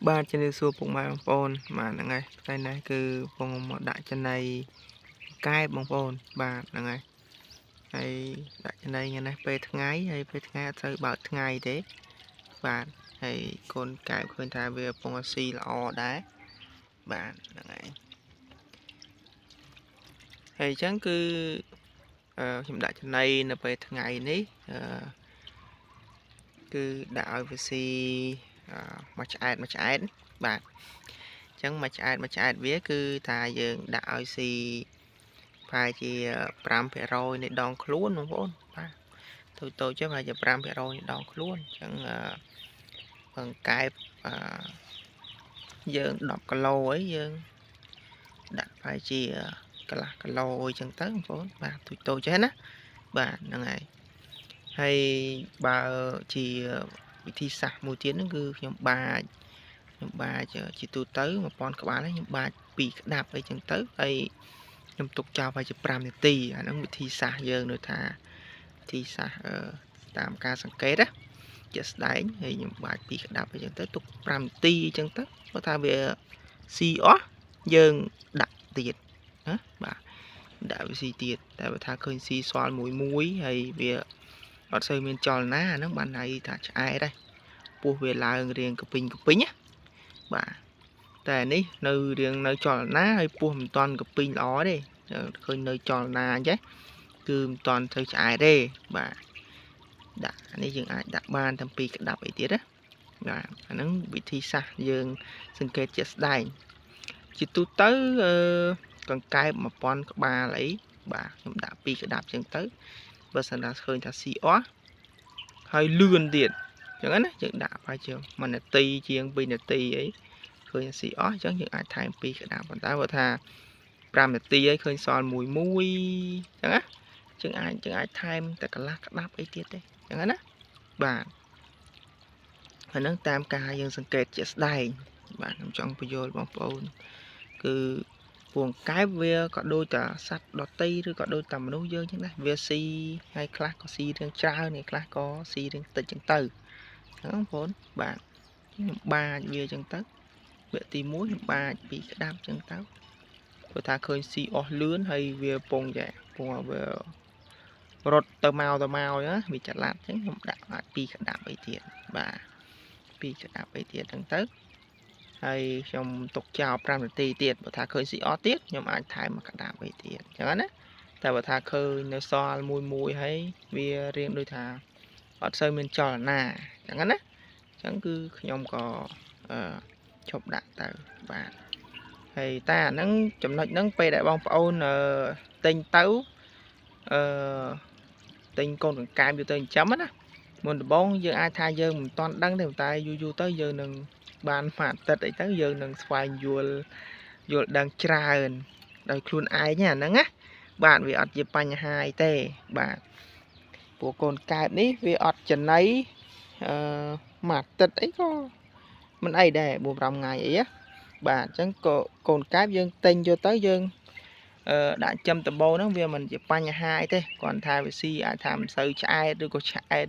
បាទជំរាបសួរពុកម៉ែបងប្អូនបាទហ្នឹងហើយថ្ងៃនេះគឺបងមកដាក់ចំណីកែបបងប្អូនបាទហ្នឹងហើយហើយដាក់ចំណីថ្ងៃនេះពេលថ្ងៃហើយពេលថ្ងៃអត់សូវបើកថ្ងៃទេបាទហើយកូនកែបឃើញថាវាកំពុងស៊ីល្អដែរបាទហ្នឹងហើយហើយអញ្ចឹងគឺខ្ញុំដាក់ចំណីនៅពេលថ្ងៃនេះគឺដាក់ឲ្យវាស៊ីមួយឆ្អែតបាទអញ្ចឹងមួយឆ្អែតវាគឺថាយើងដាក់ឲ្យស៊ីប្រហែលជា5%នៃដងខ្លួនបងប្អូនបាទតូចៗចឹងប្រហែលជា5%នៃដងខ្លួនអញ្ចឹងបង្កែបយើង10គីឡូអីយើងដាក់ប្រហែលជាកន្លះគីឡូអីចឹងទៅបងប្អូនបាទតូចៗចឹងណាបាទហ្នឹងហើយបើជាវិធីសាស្ត្រមួយទៀតហ្នឹងគឺខ្ញុំបាចជាទូទៅ1000ក្បាលហ្នឹងខ្ញុំបាច2ក្តាប់អីចឹងទៅហើយខ្ញុំទុកចោលប្រហែលជា5នាទីអាហ្នឹងវិធីសាស្ត្រយើងនៅថាវិធីសាស្ត្រតាមការសង្កេតណាជាក់ស្ដែងហើយខ្ញុំបាច2ក្តាប់អីចឹងទៅទុក5នាទីអីចឹងទៅព្រោះថាវាស៊ីអស់យើងដាក់ទៀតណាបាទដាក់វាស៊ីទៀតតែបើថាឃើញស៊ីស្វាល់មួយហើយវាអត់សូវមានចលនាអាហ្នឹងបានន័យថាឆ្អែតដែរពោះវាឡើងរៀងកពីងណាបាទតែនេះនៅរៀងនៅចលនាហើយពោះមិនតាន់កពីងល្អទេឃើញនៅចលនាអញ្ចឹងគឺមិនតាន់ទៅឆ្អែតទេបាទដាក់នេះយើងអាចដាក់បានតាំងពីក្តាប់អីទៀតណាបាទអាហ្នឹងវិធីសាស្ត្រយើងសង្កេតជាក់ស្ដែងជាទូទៅកង្កែប1000ក្បាលអីបាទខ្ញុំដាក់2ក្តាប់ចឹងទៅបើសិនថាឃើញថាស៊ីអស់ហើយលឿនទៀតចឹងណាយើងដាក់ប្រហែលជា1នាទីជាង2នាទីអីឃើញស៊ីអស់អញ្ចឹងយើងអាចថែម2ក្តាប់ប៉ុន្តែបើថា5នាទីហើយឃើញសល់មួយចឹងណាយើងអាចថែមតែកន្លះក្តាប់អីទៀតទេចឹងណាបាទហើយនឹងតាមការយើងសង្កេតជាក់ស្ដែងបាទខ្ញុំចង់បញ្យល់បងប្អូនគឺពងកែបវាក៏ដូចតែសត្វដតីឬក៏ដូចតែមនុស្សយើងចឹងដែរវាស៊ីហើយខ្លះក៏ស៊ីរឿងច្រើនហើយខ្លះក៏ស៊ីរឿងតិចចឹងទៅហ្នឹងបងប្អូនបាទខ្ញុំបាចវាចឹងទៅវគ្គទី1ខ្ញុំបាច2ក្តាប់ចឹងទៅព្រោះថាឃើញស៊ីអស់លឿនហើយវាពងវារត់ទៅមកណាវាចល័តចឹងខ្ញុំដាក់អាច2ក្តាប់អីទៀតបាទ2ក្តាប់អីទៀតចឹងទៅហើយខ្ញុំទុកចោល5នាទីទៀតបើថាឃើញស៊ីអស់ទៀតខ្ញុំអាចថែម1ក្តាប់អីទៀតចឹងណាតែបើថាឃើញនៅសល់មួយហើយវារៀងដូចថាអត់សូវមានចលនាចឹងណាចឹងគឺខ្ញុំក៏ឈប់ដាក់ទៅបាទហើយតែអាហ្នឹងចំណុចហ្នឹងពេលដែលបងប្អូនទិញទៅទិញកូនកង្កែបយកទៅចិញ្ចឹមណាមុនដំបូងយើងអាចថាយើងមិនទាន់ដឹងទេតែយូរទៅយើងនឹងបានមួយអាទិត្យអីទៅយើងនឹងស្វែងយល់ដឹងច្រើនដោយខ្លួនឯងអាហ្នឹងណាបាទវាអត់ជាបញ្ហាអីទេបាទពួកកូនកែបនេះវាអត់ចំណីមួយអាទិត្យអីក៏មិនអីដែរ4-5ថ្ងៃអីណាបាទអញ្ចឹងក៏កូនកែបយើងទិញយកទៅយើងដាក់ចំដំបូងហ្នឹងវាមិនជាបញ្ហាអីទេគ្រាន់តែវាស៊ីអាចថាមិនសូវឆ្អែតឬក៏ឆ្អែត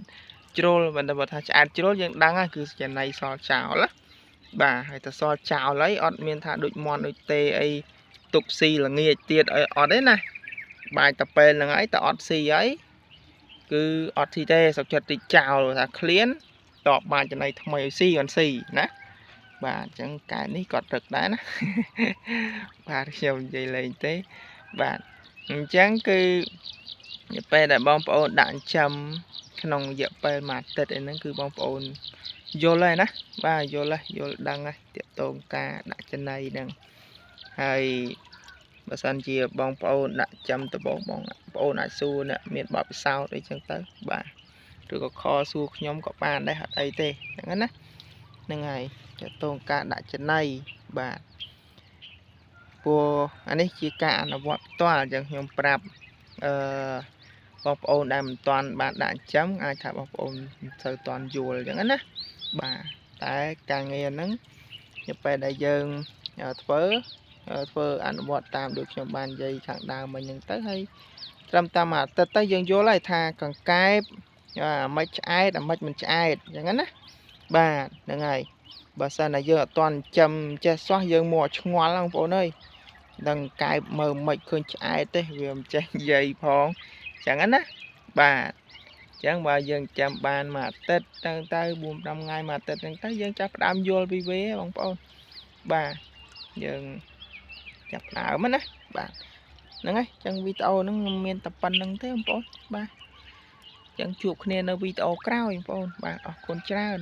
ជ្រុលបើថាឆ្អែតជ្រុលយើងដឹងហើយគឺចំណីសល់ចោលណាបាទហើយតែសល់ចោលហើយអត់មានថាដូចមន់ដូចទេអីទុកស៊ីល្ងាចទៀតអីអត់ទេណាបាច់តែពេលហ្នឹងហើយតែអត់ស៊ីហើយគឺអត់ស៊ីទេសុខចិត្តតិចចោលថាឃ្លានតបបានចំណីថ្មីឲ្យស៊ីអត់ស៊ីណាបាទអញ្ចឹងកែនេះក៏ទឹកដែរណាបាទខ្ញុំនិយាយលេងទេបាទអញ្ចឹងគឺពេលដែលបងប្អូនដាក់ចិញ្ចឹមក្នុងរយៈពេលមួយអាទិត្យអីហ្នឹងគឺបងប្អូនយល់ហើយណាបាទយល់ដឹងហើយតាក់ទងការដាក់ចំណីហ្នឹងហើយបើសិនជាបងប្អូនដាក់ចំដំបូងបងប្អូនអាចសួរអ្នកមានបទពិសោធន៍អីចឹងទៅបាទឬក៏ខលសួរខ្ញុំក៏បានដែរអត់អីទេចឹងណាហ្នឹងហើយតាក់ទងការដាក់ចំណីបាទព្រោះអានេះជាការអនុវត្តផ្ទាល់ចឹងខ្ញុំប្រាប់បងប្អូនដែលមិនទាន់បានដាក់ចិញ្ចឹមអាចថាបងប្អូនមិនសូវទាន់យល់ចឹងណាបាទតែការងារហ្នឹងនៅពេលដែលយើងធ្វើអនុវត្តតាមដូចខ្ញុំបាននិយាយខាងដើមមិញហ្នឹងទៅហើយត្រឹមតាមអាទិត្យទៅយើងយល់ហើយថាកង្កែបអាម៉េចឆ្អែតអាម៉េចមិនឆ្អែតចឹងណាបាទហ្នឹងហើយ bà sao là dương ở toàn chầm che xóa dương mùa ngoan lắm bố ơi đằng cái mờ mệt khơi trái tê vì chạy dây phong chẳng anh á bà chẳng bà dương chầm bàn mà tết tăng tới 4-5 ngày mà tết tăng tới dương chắc đam vô vi vé bông bố bà dương chập nào mất á bà nâng ấy chẳng video nó miền tập phần nâng thế bố bà chẳng chuột nè nó video cao bố bà con trao